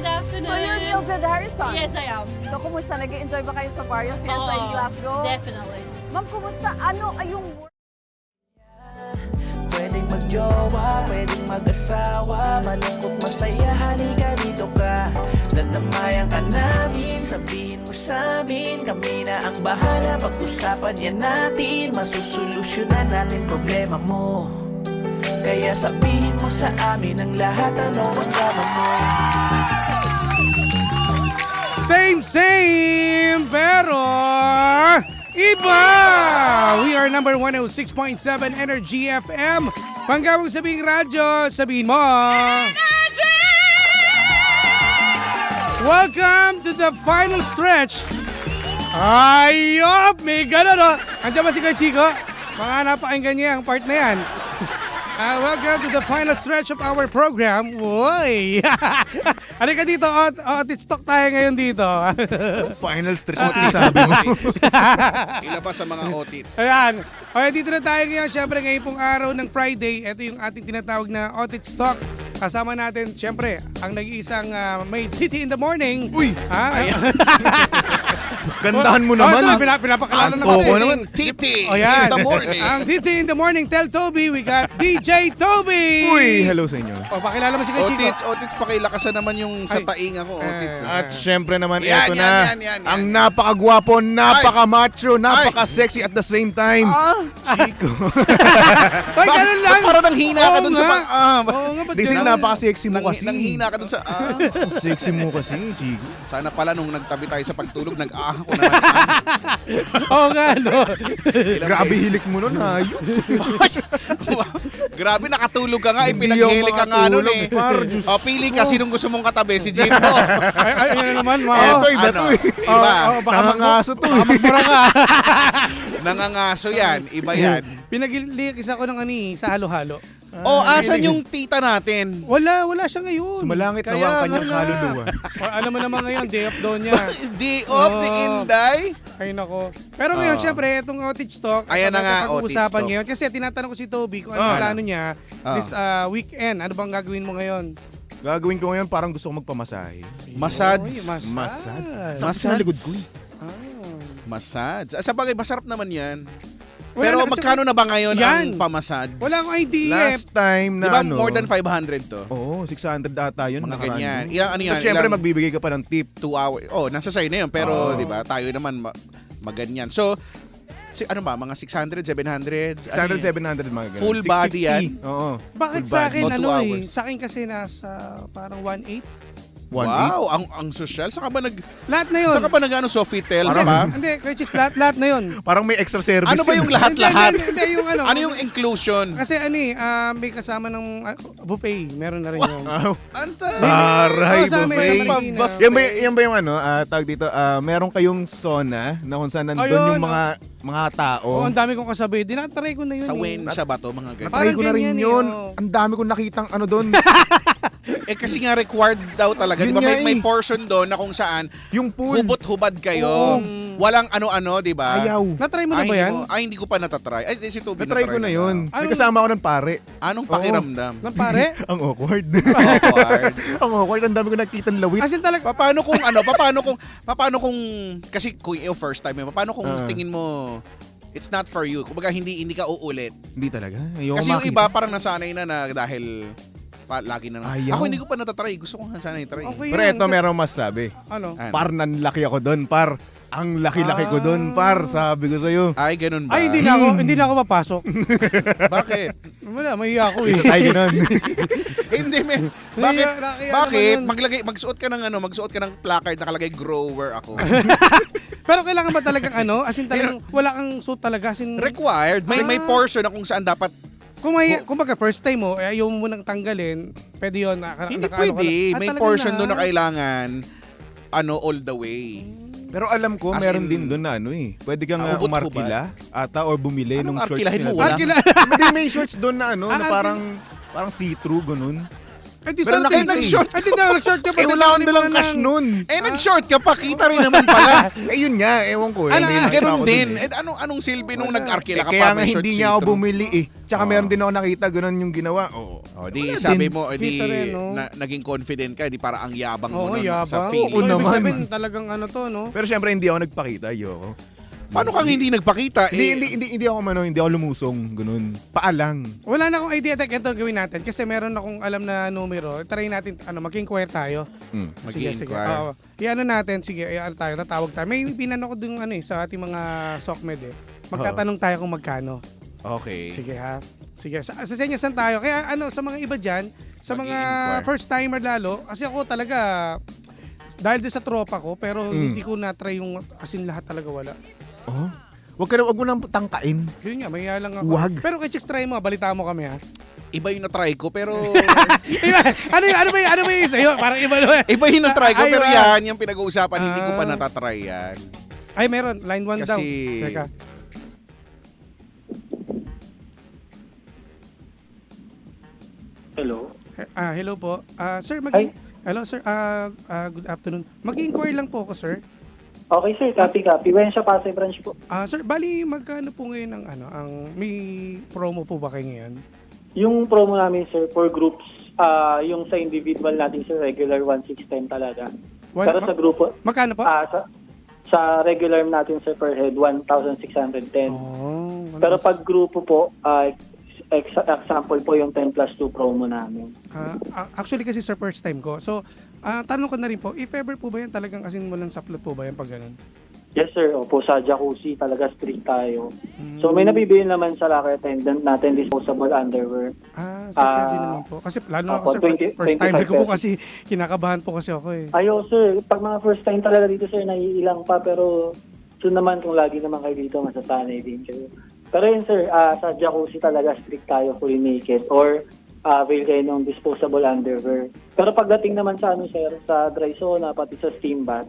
Good afternoon. So you're Mildred Harrison? Yes, I am. So kumusta? Nag-enjoy ba kayo sa Barrio Fiesta in Glasgow? Definitely. Ma'am, kumusta? Ano ay yung Pwedeng magjowa, pwedeng mag-asawa, malungkot masaya, halika dito ka. Dadamayan ka namin, sabihin mo sa amin, kami na ang bahala, pag-usapan yan natin, masusolusyonan natin problema mo. Kaya sabihin mo sa amin ang lahat, ano ang drama mo. Same, pero iba! We are number 106.7 Energy FM. Panggawang sabing radyo, sabihin mo. Welcome to the final stretch. Ayop! May gano'n, no? Andiyan ba si Chico? Mga napakinggan niya ang part na yan. Welcome to the final stretch of our program. Uy! Halika dito, Otits Talk tayo ngayon dito. Final stretch na sinasabi mo. Ilabas sa mga otits. Ayan. Okay, dito na tayo ngayon. Siyempre, ngayon pong araw ng Friday. Ito yung ating tinatawag na Otits Talk. Kasama natin, siyempre, ang nag-iisang may titi in the morning. Uy! Gandahan Gandahan mo naman. Pinapakilala na Oo natin. naman. Titi O yan. in the morning. Ang titi in the morning. Tell Toby, we got DJ Toby! Uy, hello sa inyo. O, pakilala mo si Chico. Otits, pakilakasan naman yung sa Ay. taing ako, Otits. At syempre naman, Yan, eto yan, na. yan, yan, Ang yan. napakagwapo, napaka-macho, napaka-sexy at the same time. Chico. Ay, ganun lang. Parang nanghina ka dun sa... Oo nga, ba't Kasi ganun? napaka-sexy mo kasi. Nanghina ka dun sa... Sexy mo kasi, Chico. Sana pala nung nagtabi tayo sa pagtulog, ako na naman. Oo nga, no? Grabe hilik mo nun, ayun. Grabe, nakatulog ka nga. Hindi Pinaghilik ka ako nga nun makatulog, eh. par. Diyos O, pili ka sinong gusto mong katabi. Si Jimbo. Ay, yan naman, Mao. Eto, iba Ano? to eh. Iba. baka Nangangaso to eh. magmura ka. Nangangaso yan. Iba yan. Pinaglilikis ako ng sa halo-halo. Asan yung tita natin? Wala siya ngayon. Sumalangit Kaya nawa ang kanyang nga. kaluluwa. Alam mo naman ngayon, day off daw niya. Day off ni Oo. Inday? Ay nako. Pero ngayon, syempre, itong outage talk, Ayan na nga, pag-uusapan outage talk. ngayon. Kasi tinatanong ko si Toby kung ano plano niya this weekend. Ano bang gagawin mo ngayon? Gagawin ko ngayon, parang gusto ko magpamasahe. Massage. Oy, Massage. Massage. Sa likod ko eh. Massage. Sa bagay, masarap naman yan. Wala Pero na kasi- magkano na ba ngayon Yan. ang pamassage? Wala akong idea. Last time Di na ba ano. more than 500 to? Oo, 600 ata yun. Mga nakaraan ganyan. yun. Ilang ano yan? Tapos syempre Ilang magbibigay ka pa ng tip. 2 hours. Nasa sa'yo na yun. Pero, Oo. di ba, tayo naman maganyan. So, ano ba? Mga 600, 700? 600, 700 mga ganun. Full body 650. yan? Oo. Bakit Full sa body. akin, O, 2 hours. sa akin kasi nasa parang 1.8. 1.8. Wow, ang social. Saka ba Lahat na yun. saka ba Sofitel, Parang- ba? Hindi, Kuya Chicks, lahat na yun. Parang may extra service. Ano ba yun. yung lahat-lahat? Hindi, yung ano. Ano yung inclusion? Kasi may kasama ng buffet. Meron na rin yun. Wow. Anta. Aray, Oo, sa amin, buffet. sa Marikina. Yan ba yung ano, tawag dito, meron kayong sauna na kung saan nandun Ayun, yung mga tao. Oo, ang dami kong kasabi. Dinatry ko na yun. Sa eh. Wensha ba to? Mga ganyan. Natry ko na rin ganyan eh, yun. oo. Ang dami kong nakitang ano doon. Kasi nga required daw talaga. Di Yun ba nga may eh. portion doon na kung saan Yung pool. hubot-hubad kayo. Walang ano-ano, di ba? Ayaw. Natry mo na ba yan? Hindi ko pa natatry. Ay, si Toby Natry ko na yun. May Anong- kasama ako ng pare. Anong pakiramdam? Na pare? Ang awkward. Awkward. Ang awkward. Ang dami ko nakitang lawit. As in talaga, Paano kung kasi kung yung first time mo, paano kung tingin mo it's not for you? Kumbaga hindi ka uulit. Hindi talaga. Ayoko Kasi yung makita. iba parang nasanay na dahil lagi na Ayaw. Ako hindi ko pa natatry. Gusto ko sana i-try. okay Pero yun. eto meron masasabi. Ano? Ano? Par, nanlaki ako doon, par. Ang laki-laki ko doon, par. Sabi ko sa'yo. Ay, ganun ba? Ay, hindi na ako papasok. Bakit? Wala, mahiya ako eh. Ay, ganun. Hindi, Bakit? Nakakaya Bakit? naman yun. Magsuot ka ng placard nakalagay grower ako. Pero kailangan ba talagang as in talagang wala kang suit talaga. As in, Required. May portion na kung saan dapat kung baga first time mo, ayaw mo nang tanggalin, pwede yun. hindi pwede. May talaga portion na. doon na kailangan all the way. Pero alam ko, As meron in, din doon na pwede kang hubot-hubad. umarkila ata or bumili Anong nung shorts arkilahin mo? nila. Wala. Hindi, may shorts doon na na Ah, parang see-through, ganun. Di Pero sa nakita nag-short Hindi na, nag-short ka pa. Eh, wala akong dalang cash nun. Nag-short ka pa, kita rin naman pala. Yun nga, ewan ko eh. Ano, Hindi nakita Ganun ko din. dun eh. Anong silbi nung nag-arkila ka Kaya pa, nga may short hindi nga ako see-through? bumili eh. Tsaka Oo. meron din ako nakita, ganun yung ginawa. Oo. Di Wala sabi din. mo, Kita rin, no? naging confident ka, di para ang yabang mo Oo, nun yabang. sa Oo feeling. So, ibig naman. sabihin, talagang ano to, no? Pero syempre hindi ako nagpakita, ayoko. Paano kang hindi nagpakita? Hindi ako lumusong, ganun. Paalang. Wala na akong idea, Tek. Ito gawin natin. Kasi meron akong alam na numero. Try natin, mag-inquire tayo. Mag-i-inquire. Oo. I-ano natin, sige, i-ano tayo, tatawag tayo. May pinano ko dun sa ating mga SOCMED eh. Magtatanong tayo kung magkano. Okay. Sige ha. Sige, sa senyasan tayo. Kaya sa mga iba dyan, sa mga Mag-i-inquire. first timer lalo, kasi ako talaga, dahil din sa tropa ko, pero hindi ko na-try yung asin lahat talaga wala. Oh? Wag mo nang tangkain. Yun nga, may lang ako. Wag. Pero kay Chicks, try mo, balita mo kami ha. Iba yung na-try ko, pero... Iba, ano ba yung sa'yo? Parang iba naman. Iba yung na-try ko, pero Ayun. yan, yung pinag-uusapan, hindi ko pa natatry yan. Ay, meron. Line 1 daw. Kasi- Teka. Hello. Hello po. Sir, Hi. Hello, sir. Good afternoon. Mag-inquire lang po ako, sir. Okay sir, copy. When siya Pasay branch po. Sir, bali, magkano po ngayon ang may promo po ba kayo ngayon? Yung promo namin sir for groups, yung sa individual natin sir, regular 1,610 talaga. Pero sa grupo, Magkano po? sa regular natin sir per head, 1,610. Oh, Pero pag grupo po, example po yung 10 plus 2 promo namin. Actually kasi sir, first time ko. So, tanong ko na rin po, if ever po ba yan talagang asin mo lang saplot po ba yan pag ganun? Yes sir, opo, sa jacuzzi talaga strict tayo. So may nabibili naman sa locker attendant natin disposable underwear. So pwede naman po. Kasi lalo na ako Opo, sir, 20 first timer ko po 25 kasi kinakabahan po kasi ako eh. Ayo sir, pag mga first time talaga dito sir, naiilang pa pero soon naman kung lagi naman kayo dito, masasanay din kayo. Pero yun sir, sa jacuzzi talaga strict tayo fully naked or avail kayo ng disposable underwear. Pero pagdating naman sa sir, sa dry sauna pati sa steam bath,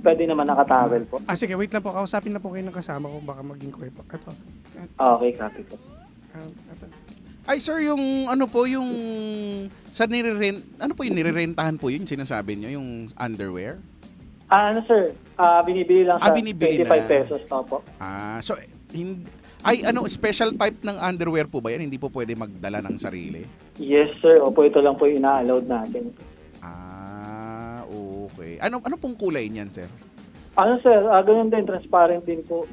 pwede naman nakatowel po. Sige, wait lang po. Kausapin na po kayo ng kasama ko. Baka mag-inquire po. Ito. Okay, copy po. Ito. Ay sir, yung yung sa ano po yung nirerentahan po yun, sinasabi niyo, yung underwear? Sir, binibili lang sa Binibili 25 na. pesos to po. So, special type ng underwear po ba yan? Hindi po pwede magdala ng sarili? Yes sir, opo, ito lang po yung ina-allowed natin. Okay. Ano pong kulay niyan, sir? Sir, ganun din, transparent din po.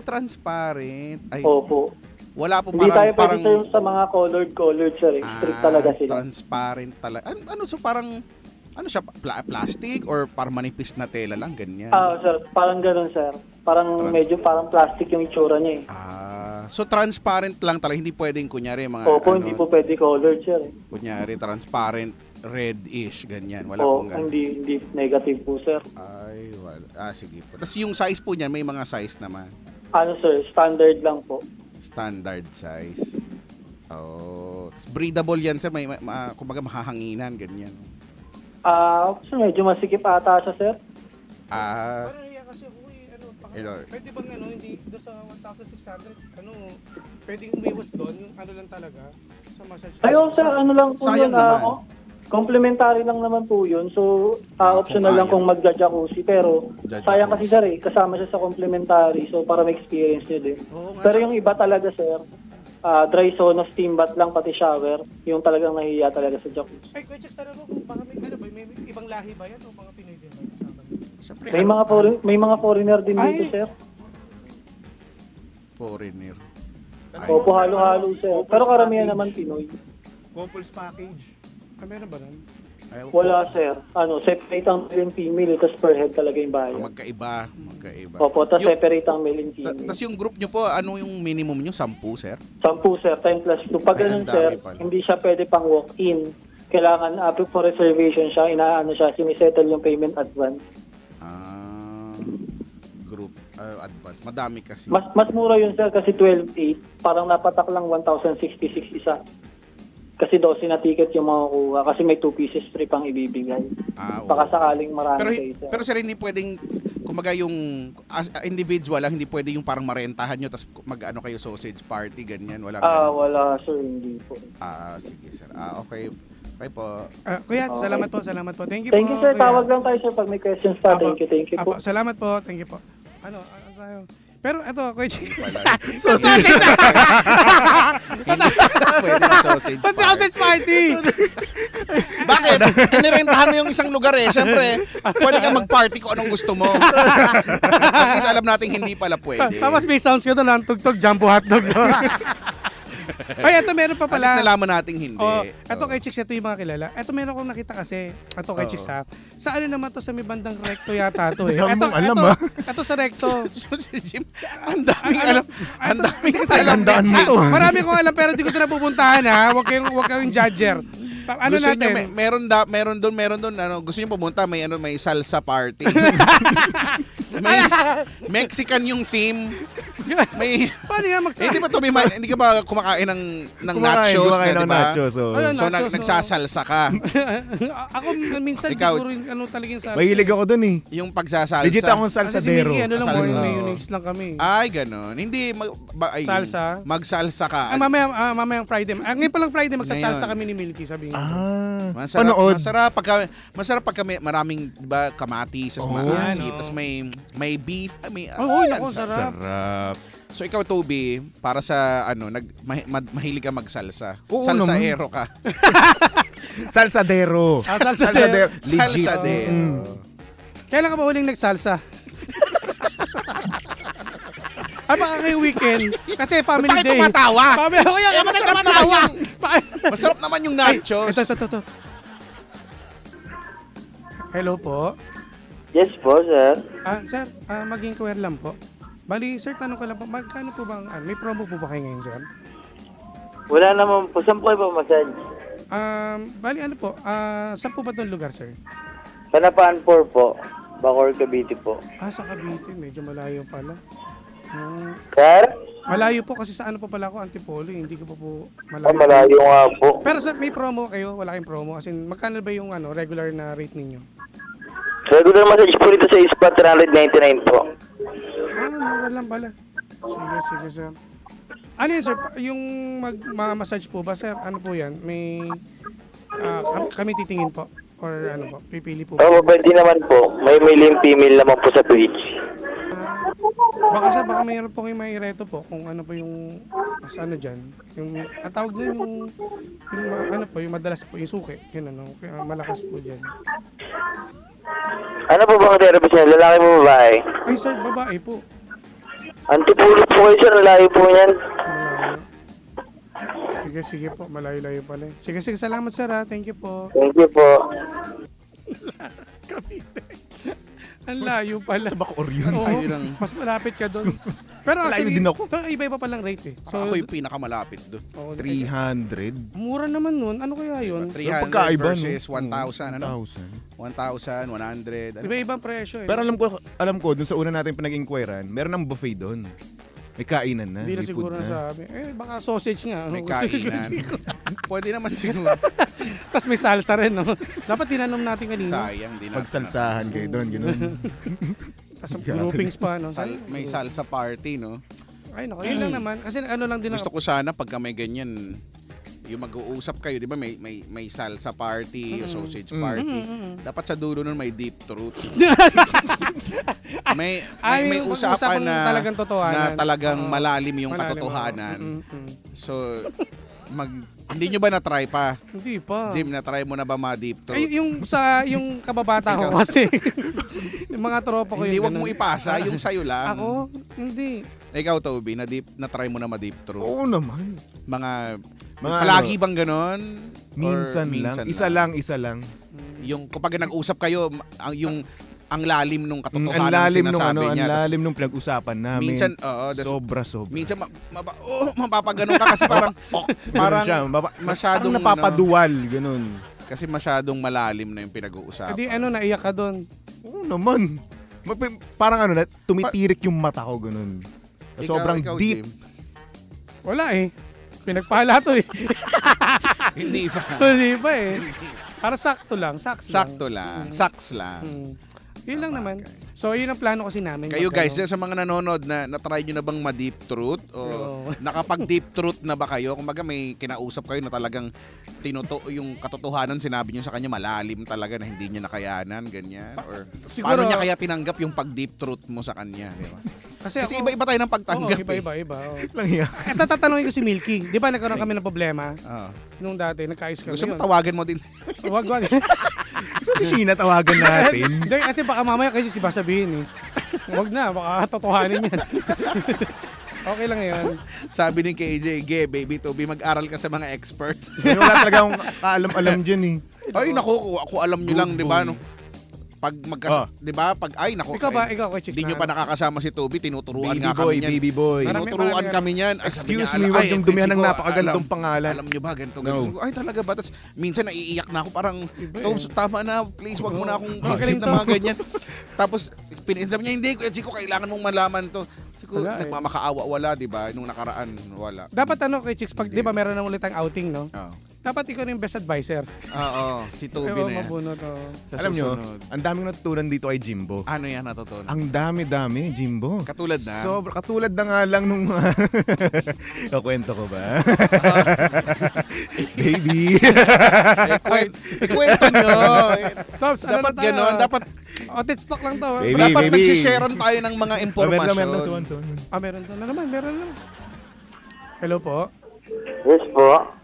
Transparent. Ay, Opo. wala po Hindi tayo parang pwede sir, sa mga colored sir. Strict talaga sila. transparent talaga. So parang siya, plastic or parang manipis na tela lang, ganyan? Sir, parang ganun sir. Parang medyo parang plastic yung itsura niya eh. So transparent lang talaga, hindi pwedeng kunyari mga Opo, hindi po pwede colored sir. kunyari transparent red-ish, ganyan. Wala O, pong ganun. hindi negative po sir. Ay, wala. Sige po. Tapos yung size po niyan, may mga size naman. Sir, standard lang po. Standard size. Tapos breathable yan, sir. May kumbaga mahahanginan, ganyan. Sir, medyo masikip ata siya sir. Parang iya kasi ako Ito. pwede bang hindi doon sa 1,600, pwedeng umiwas doon, yung lang talaga, sa massage. Ayun sir, lang po sayang yun. naman. Complementary lang naman po yun. So, optional lang ayaw. kung magja-jacuzzi. Pero, Jacuzzi. sayang kasi sir kasama siya sa complementary. So, para ma-experience nyo din. Oo nga, Pero yung iba talaga sir, dry sauna, steam bath lang, pati shower. Yung talagang nahihiya talaga sa jacuzzi. Ay, Kuya Chicks, tara mo kung baka may ibang lahi ba yan o mga Pinoy din ba? Siyempre, May mga foreigner din dito Ay. sir. foreigner. Opo, halo-halo sir. Pero karamihan naman Pinoy. Couples package. Meron ba nun? Wala sir. Separate ang male and female. Tapos per head talaga yung bayad. Magkaiba. Opo, tapos Yung- separate ang male and female. Tapos yung group nyo po, ano yung minimum nyo? 10, sir? 10 sir, 10 plus 2. Pag Ay, ganun ang dami sir, pala. hindi siya pwede pang walk-in. Kailangan for reservation siya, sinisettle yung payment advance. Group advance. Madami kasi. Mas mura yun sir kasi 12.8. Parang napatak lang 1,066 isa. Kasi 12 na ticket yung makukuha kasi may 2 pieces free pang ibibigay. Oo. Baka sakaling marami Pero, kayo sir. pero sir, hindi pwedeng, kumbaga yung individual lang, hindi pwede yung parang marentahan nyo, tapos mag-ano kayo, sausage party, ganyan. Walang ganun. Wala sir, hindi po. Sige sir. Okay. Bye po. Kuya, Okay. salamat po. Thank you Thank po. you, sir. kuya. Tawag lang tayo, sir, pag may questions pa. Apo. Thank you po. Apo, salamat po. Thank you po. Ano tayo? Pero ito, Kuya Ching. Hindi pwede na sausage. Sausage party! Bakit? Inirentahan mo yung isang lugar eh. Siyempre, pwede ka mag-party kung anong gusto mo. At least alam natin hindi pala pwede. Tapos may sounds ka doon, tugtog, jumbo hotdog. Ay, ito meron pa At least pala. nalaman natin hindi. Oh, ito Oo. kay Chicks, ito yung mga kilala. Ito meron akong nakita kasi. Ito kay Oo. Chicks ha. Sa ano naman to, sa may bandang recto yata to eh. Ang Ito, mong alam, ito, ha? ito sa recto. Si Jim, ang daming alam. Ang daming Kasi alam. Tandaan mo to, ha? Marami kong alam pero di ko ito napupuntahan ha. Huwag kayong judger. Ano Gusto natin? niyo, meron doon, ano, gusto niyo pumunta, may salsa party. may Mexican yung theme. May Paano nga hindi ba to hindi ka ba kumakain ng nachos, Kumakain di ng ba? nachos, oh. Ayun. So Nachos, nagsasalsa ka. Ako minsan Ikaw- di ko rin ano talaga yung salsa. Mahilig ako dun eh. Yung pagsasalsa. Legit akong Kasi si salsadero. Miggy, ano lang, Salsa. morning Oo. mayonnaise lang kami. Ay, ganun. Hindi Salsa? Magsalsa ka. Mamayang Friday. Ngayon palang Friday, magsasalsa Ngayon. kami ni Milky, sabi niya. Panood. Masarap pagka maraming, di ba, kamatis, tas Oo. maasim, Yan, tas oo. may beef, Oo, yan, ako, sarap. Sarap. So ikaw, Toby, para sa mahilig ka magsalsa. Oo Salsaero ka. Salsadero. Salsadero. Legit. Salsadero. Mm. Kailan ka ba huling nagsalsa? Ay, baka ngayong weekend. Kasi family Bakit day. tumatawa? Family, kuya, Eh, bakit masarap tumatawa? Masarap naman yung nachos. Ito. Hello po. Yes po, sir. Sir, mag-inquire lang po. Bali, sir, tanong ko lang po, magkano po bang, may promo po ba kayo ngayon, sir? Wala naman po. Saan po kayo massage? Bali, ano po, saan po ba itong lugar, sir? Panapaan 4 po. Bacor, Cavite po. Sa Cavite, medyo malayo pala. Sir? Malayo po kasi sa ano po pala ako, Antipolo, hindi ko po Ah, malayo. malayo nga po. Pero sir, may promo kayo? Wala kayong promo? As in, magkano ba yung regular na rate ninyo? Regular massage po dito sa spot 399 po. Mura lang pala. Sige, sir. Ano yun, sir? Yung massage po ba, sir? Ano po yan? May, kami titingin po? Or ano po? Pipili po ba? Oo, pwede naman po. May male and female naman po sa Twitch. Baka sir, baka mayroon po kayo may reto po kung ano po yung mas ano dyan. Yung, ang tawag doon yung ano po, yung madalas po, yung suki. Yun ano, kaya malakas po dyan. Ano po bang therapist niya? Lalaki mo babae? Ay sir, babae po. Antipulot po kayo, sir. Lalaki po yan. Sige po, malayo-layo pala. Sige, salamat sir ha. Thank you po. Thank you po. Ang layo pala. Sa Bacoor yun. Oo, Ayun lang. mas malapit ka doon. Pero Malayo actually, din ako. iba-iba palang rate eh. So, Ako yung pinakamalapit doon. oo, 300. mura naman nun. Ano kaya yun? 300 Pagkaiba, no? versus 1,000. Ano? 1,000. 1,000, 100. Ano? Iba-ibang presyo eh. Pero alam ko, dun sa una natin pinag-inquirean, meron ng buffet doon. May kainan na. Hindi na may siguro food na. nasabi. Baka sausage nga. May kainan. Pwede naman siguro. Tapos may salsa rin, no? Dapat tinanom natin kanina. Sayang, di na. Pagsalsahan kayo doon, gano'n. Tapos groupings pa, no? May salsa party, no? Ay, naku. Yun lang naman. Kasi ano lang din Gusto ko sana pagka may ganyan, yung mag-uusap kayo, di ba may salsa party, yung sausage party. Dapat sa dulo nun may deep throat. may yung usapan pag-usapan na talagang totohanan. na talagang Oo. malalim yung Malalim, katotohanan. oo. So, hindi nyo ba na-try pa? Hindi pa. Jim, na-try mo na ba ma-deep throat? Ay, yung kababata ko kasi. Yung mga tropa ko Hindi, yung wag mo ganun. ipasa, yung sayo lang. Ako? Hindi. Ikaw, Toby, na-try mo na ma-deep throat? Oo naman. Mga Mga palagi ano, bang ganon? Or Minsan lang. Isa lang. Yung kapag nag-usap kayo, ang lalim nung Ang katotohanan lalim nung sinasabi niya. ang Tas lalim nung pinag-usapan namin. minsan, sobra. minsan mapapaganon ka kasi parang Parang siya, masyadong parang napapaduwal, ganun. kasi masyadong malalim na yung pinag-uusapan. Hindi, naiyak ka doon. Oo naman. Parang tumitirik yung mata ko, ganun. Sobrang Ikaw, deep. Jim. Wala eh. Pinagpala to eh. Hindi pa. Hindi pa eh. Para sakto lang. Sakto lang. Saks lang. Yun lang naman. So, yun ang plano kasi namin. Kayo Pag, guys, sa mga nanonood na-try nyo na bang ma-deep truth? O Oo. nakapag-deep truth na ba kayo? Kumbaga may kinausap kayo na talagang yung katotohanan sinabi nyo sa kanya malalim talaga na hindi niya nakayanan, ganyan? Or siguro- paano niya kaya tinanggap yung pag-deep truth mo sa kanya? Di ba? Kasi ako- iba-iba tayo ng pagtanggap. Oo, iba-iba. Oo. Lang yan. Ito, tatanungin ko si Milky. Di ba nagkaroon kami ng problema? Oo. Nung dati, nagkaayos kami. Gusto mo Yun. tawagan mo din. Wag. So, si Sheena tawagan natin. Hindi, kasi baka mamaya kasi si sabihin eh. Wag na, baka totohanin yan. Okay lang yun. Sabi ni KJ, baby to be, mag-aral ka sa mga experts. Wala talaga akong kaalam-alam dyan eh. Ay, naku, ako alam nyo lang, di ba? No? Pag di ba? Pag, ay, naku. Ikaw kay Chicks Hindi nyo pa nakakasama si Toby, tinuturuan Baby nga boy, kami niyan. baby boy. Marami- Tinuturuan marami- kami niyan. Ay, sabi Excuse niya, me, ay, wag yung dumihan ng Chico, napakagantong pangalan. Alam nyo ba, ganito. Ay, talaga ba? Tapos, minsan naiiyak na ako, parang, Iba Tobs, tama na, please, wag mo na akong Magaling na mga ganyan. Tapos, sabi niya, hindi, Chico, kailangan mong malaman to. Chico, Wala eh. nagmamakaawa, wala, di ba? Nung nakaraan, wala. Dapat kay Chicks, pag di ba meron na ulit ang outing, no? Oo. Dapat ikaw na yung best advisor. Oo, si Toby Oo, na yan. mabunot. Oo. Sa Alam nyo, susunod. ang daming natutunan dito kay Jimbo. Ano yan natutunan? Ang dami-dami, Jimbo. Katulad na? Sobra, katulad na nga lang nung mga... Kakwento ko ba? Baby. Ikwento nyo. Tops, ano Dapat na tayo? gano'n. Dapat Outage stock lang to. Baby. dapat baby. nagsisharean tayo ng mga impormasyon. Meron to na naman. Hello po. Yes po.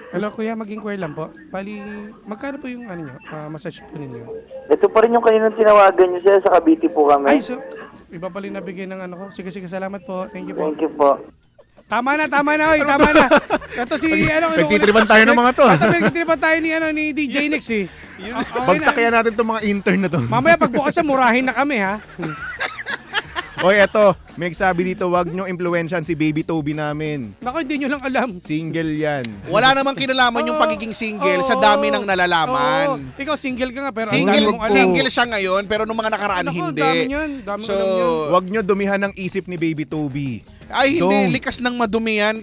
Hello kuya, mag-inquire lang po. Bali, magkano po yung ano nyo, massage po ninyo? Ito pa rin yung kaninang tinawagan niyo sir, sa Cavite po kami. Ay, so, iba pala yung nabigay ng ano ko. Sige, salamat po. Thank you po. Thank you po. Tama na, oy, tama na. Ito si, Nagtitripan tayo ng mga to. Ito, nagtitripan tayo ni DJ Nix eh. Okay Bagsak na. kaya natin itong mga intern na to. Mamaya pagbukas sa murahin na kami ha. Oy, eto, may nagsabi dito, wag nyo impluwensyahan si Baby Toby namin. Naku, hindi nyo lang alam. Single yan. Wala namang kinalaman yung Oo. pagiging single sa dami ng Oo. nalalaman. Ikaw single ka nga pero ang dami Single, mong alam. single siya ngayon pero nung mga nakaraan Naku, hindi. dami niyan. Dami So, alam niyan. Wag nyo dumihan ng isip ni Baby Toby. ay hindi, Don't. likas ng madumi yan.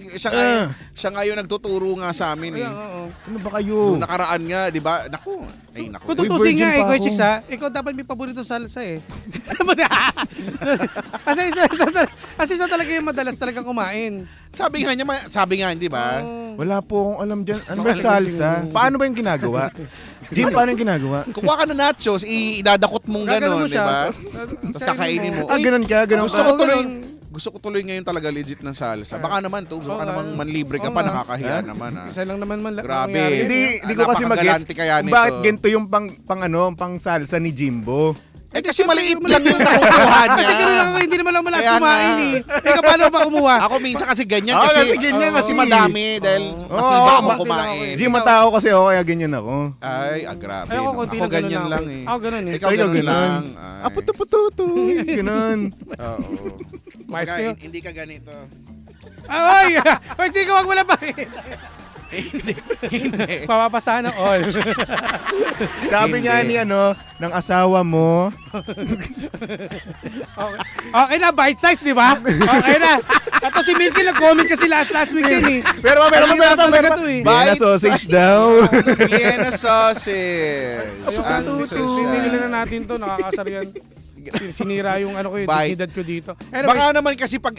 Siya ngayon nagtuturo nga sa amin eh. Ayan, oo. Ano ba kayo? Nung nakaraan nga, di ba? Naku. Ay, naku. Kung Uy, tutusin virgin nga pa Kuya ako. Chicks ha, ikaw dapat may paborito salsa eh. kasi isa talaga yung madalas talaga kumain. Sabi nga, hindi ba? Oo. Wala po akong alam dyan. Ano ba salsa? Paano ba yung ginagawa? Jim, paano yung ginagawa? Kukuha ka ng nachos, idadakot mong Gaganon gano'n, mo di siya. ba? Tapos kakainin mo. Ah, Uy, ganun ka, ganun gusto ka. ko tuloy. ganun. Gusto ko tuloy ngayon talaga legit ng salsa. Baka naman to, baka Oo nga. naman manlibre ka Oo pa, nga. nakakahiya naman ha. Isa lang naman Grabe. nangyari. Hindi ko kasi mag-guess Napakagalante kaya kung nito. bakit ganito yung pang salsa ni Jimbo. Eh kasi maliit lang yung nakukuha niya. Kasi gano'n lang ako, hindi naman lang malas Kaya kumain nga. eh. Ikaw paano ba kumuha? Ako minsan kasi ganyan Ah, kasi, kasi ganyan kasi kasi. madami dahil masiba Oo, ako konti lang kumain. ako eh. Jim, matao kasi ako, kaya ganyan ako. Ay, grabe. Ay, ako no? konti Ako lang ganun ganyan ako lang eh. eh. Ako ganun eh. Ikaw ganun lang. Ay. Aputo-pututo. Ganun. Oo. Mais Kaya kayo. Hindi ka ganito. Ay! Ay, Chico, wag mo lang pa. Hindi. Mapapasahan ng all. Sabi nga ni ng asawa mo, Okay na, bite size, di ba? Okay na. Ito si Milky nag-comment kasi last week din eh. pero Talaga to eh. Vienna sausage daw. Vienna sausage. Ang Tutu. social. Binili na natin to, nakakasar yan. Sinira yung ano ko, yung Bite. dignidad ko dito. Anyway, Baka naman kasi pag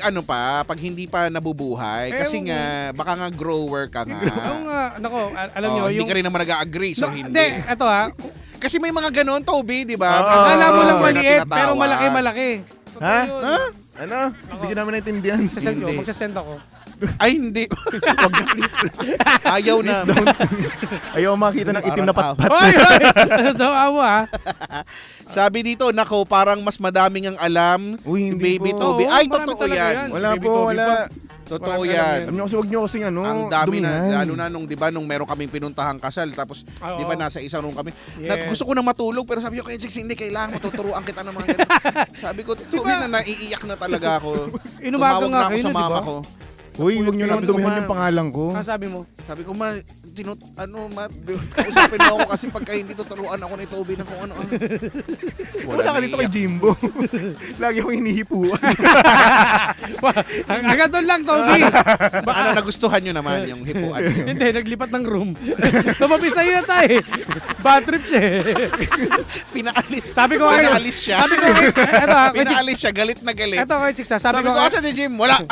pag hindi pa nabubuhay, kasi Ewan nga, baka nga grower ka nga. oo nga, nako, alam nyo, Hindi yung... ka rin naman nag-agree, so hindi. Hindi, eto ha. Kasi may mga ganon, Toby, di ba? Oo. Mga Akala mo lang grower na maliit, tinatawag. pero malaki-malaki. Ha? Yun. Ha? Ano? Hindi ko naman naintindihan. Magsasend ko, Hindi. magsasend ako. Ay, hindi. Ayaw na. Ayaw makita ng itim na patpat. Hoy, hoy! Sawa mo ha. Sabi dito, nako, parang mas madaming ang alam Uy, si hindi Baby po. Toby. Oo, Ay, marami totoo talaga yan. yan. Wala Baby po, Toby wala. pa. Totoo Marami yan. Alam niyo kasi wag niyo kasing Ang dami na, dumihan. lalo na nung, di ba, nung meron kaming pinuntahang kasal, tapos, Oo. di ba, nasa isang room kami. Yes. Gusto ko na matulog, pero sabi ko, kay Jix, hindi, kailangan mo, tuturuan kita ng mga ganito. Sabi ko, Toby, na naiiyak na talaga ako. Inumaga Tumawag nga na ako kayo sa na, di mama ba? ko. Uy, wag niyo Sabi naman ko, dumihan ma- yung pangalan ko. Ano sabi mo? Sabi ko, ma, usapin mo ako kasi pagka hindi tuturuan ako ni Toby ng kung ano-ano. Wala ka dito kay Jimbo. Lagi akong hinihipuan. Agad doon lang, Toby. Ano nagustuhan nyo naman yung hipuan nyo? Hindi, naglipat ng room. Tumabi sa'yo na tayo. Bad trip siya eh. Pinaalis. Sabi ko kayo. Pinaalis siya. Sabi ko, eto kay Chicks. Pinaalis siya, galit na galit. Eto kay Chicks, Sabi ko, asan si Jim? Wala.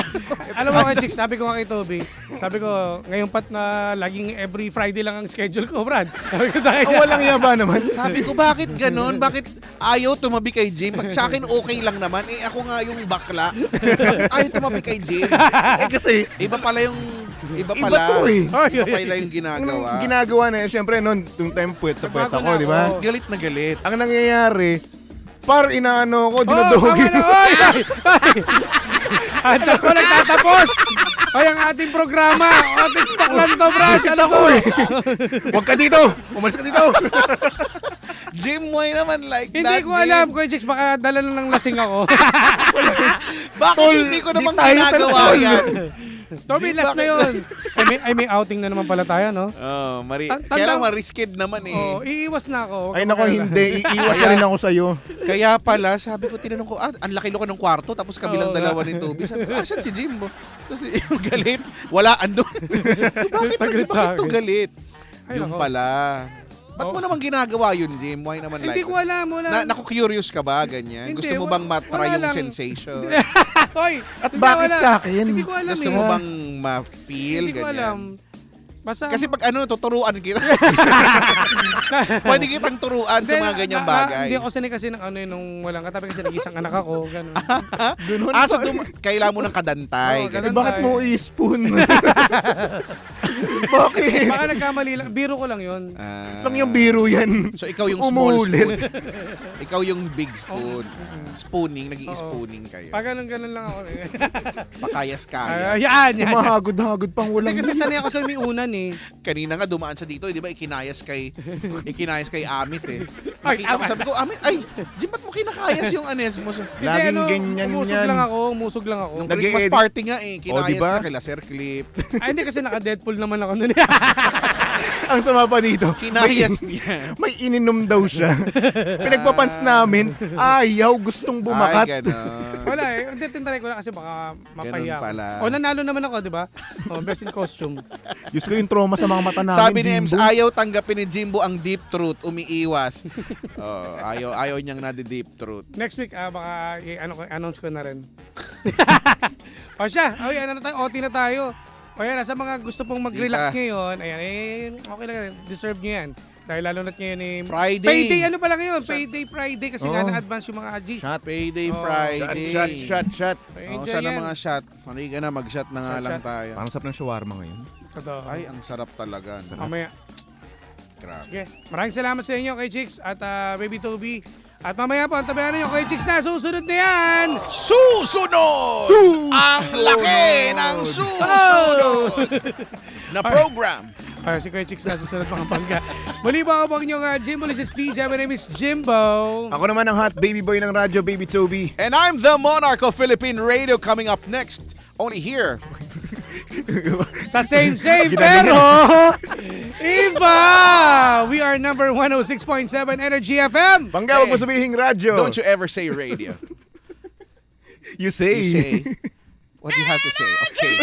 Alam mo kay Chicks, sabi ko nga kay Toby, sabi ko, ngayon pat na laging every Friday lang ang schedule ko, Brad. Sabi ko sa Ang kanya. walang yaba naman. Sabi ko, bakit ganon? Bakit ayaw tumabi kay Jim? Pag sa akin, okay lang naman. Eh, ako nga yung bakla. Bakit ayaw tumabi kay Jim? Kasi, Iba pala yung... Iba Iba pala. to eh. Iba pala yung ginagawa. anong ginagawa na yun? Siyempre, noon, yung time puwet na puwet Bago ako, na di ba? ako. Galit na galit. Ang nangyayari, par inaano ko, Oh, dinadogi. tama na. Oy! At saka ko nagtatapos. Ay, ang ating programa. Ating stock lang to, Brad. Visit Alam ako mo eh. Huwag ka dito! Umalis ka dito! Jim, why naman like Hindi that, ko Jim? alam, Kuya Chicks, baka dala lang ng lasing ako. Bakit Tol, hindi ko naman di tayo ginagawa tol. yan? Toby, Jim, last na bakit? yun. May outing na naman pala tayo, no? Oh, Tanda- kaya lang marisked naman eh. Oo, iiwas na ako. Ay nako, hindi. Iiwas na rin ako sa'yo. Kaya pala, sabi ko, tinanong ko, ang laki-laki ng kwarto, tapos kabilang Oo, dalawa ni Toby. Sabi ko, asan si Jimbo? Tapos yung galit, wala, andun. Bakit, Galit sa bakit to akin. galit? Ay, Yung nako. pala. Ba't mo Oo. naman ginagawa yun, Jim? Why naman Hindi like ko alam, wala. Naku-curious ka ba, ganyan? Hindi, Gusto mo bang wala matry yung lang. sensation? Hoy, At hindi bakit wala. sa akin? Hindi ko alam Gusto eh. mo bang ma-feel, Hindi ko ganyan? alam. Basta, Kasi pag tuturuan kita. Pwede kitang turuan sa mga ganyang bagay. Hindi ako sanay kasi ng ano yun, nung walang katabi kasi nag-isang anak ako. Ganun. Ganun So kailangan mo ng Oo, kadantay. ganun. bakit mo i-spoon? Bakit? Baka nagkamali lang. Biro ko lang yun. Ah. Lang yung biro yan. So ikaw yung small Umuulit. spoon. Ikaw yung big spoon. Spooning, nag-i-spooning kayo. Pag ganun lang ako. Pakayas-kayas. Yan. Mahagod-hagod pang walang Hindi kasi sanay ako sa may unan eh. Kanina nga dumaan siya dito, di ba? Ikinayas kay Amit eh. Ay, Nakita ko, sabi ko, Amit, ay, Jim, ba't mo kinakayas yung anes mo? Laging ganyan umusog yan. Umusog lang ako. Nung Nag-i-edit. Christmas party nga eh, kinayas diba? na kila Sir Clip. Ay, hindi kasi naka-Deadpool naman ako nun. Ang sama pa dito. Kinayas niya. May ininom daw siya. Pinagpapans namin, ayaw, gustong Ay, bumakat. gano'n. Wala eh. Hindi, tinry ko lang kasi baka mapahiya Ganun pala. ako. O, nanalo naman ako, di ba? O, best in costume. Diyos ko yung trauma sa mga mata namin. Sabi ni Ems, Jimbo. ayaw tanggapin ni Jimbo ang deep truth, umiiwas. Ayaw niyang nadi-deep truth. Next week, baka i-announce ko na rin. O siya, ano na tayo, OT na tayo. O yan, sa mga gusto pong mag-relax Kita. ngayon, ayan, okay lang, deserve nyo yan. Dahil lalo na't ngayon eh, Friday. Payday, ano pala ngayon? Payday Friday kasi nga Oh. na-advance yung mga G's. Payday Oh, Friday. Shot. Enjoy Sana yan. mga shot. Halika na, mag-shot na nga Shot, lang shot. tayo. Parang sarap ng shawarma ngayon. Totoo. Ay, ang sarap talaga. Mamaya. Grabe. Sige, maraming salamat sa inyo kay Chicks at Baby Toby. At mamaya po, ang tabayan nyo kay Chicks na susunod na yan! Susunod! Ang laki ng susunod na program. Ay, si Kuya Chicks na susunod mga pangga. Muli ba ako bang inyong Jimbo? This is DJ. My name is Jimbo. Ako naman ang hot baby boy ng radyo, Baby Toby. And I'm the Monarch of Philippine Radio coming up next. Only here. Sa same, pero iba! We are number 106.7 Energy FM. Bangga, wag mo sabihin radyo. Don't you ever say radio. You say. You say. What do you have to say? Okay.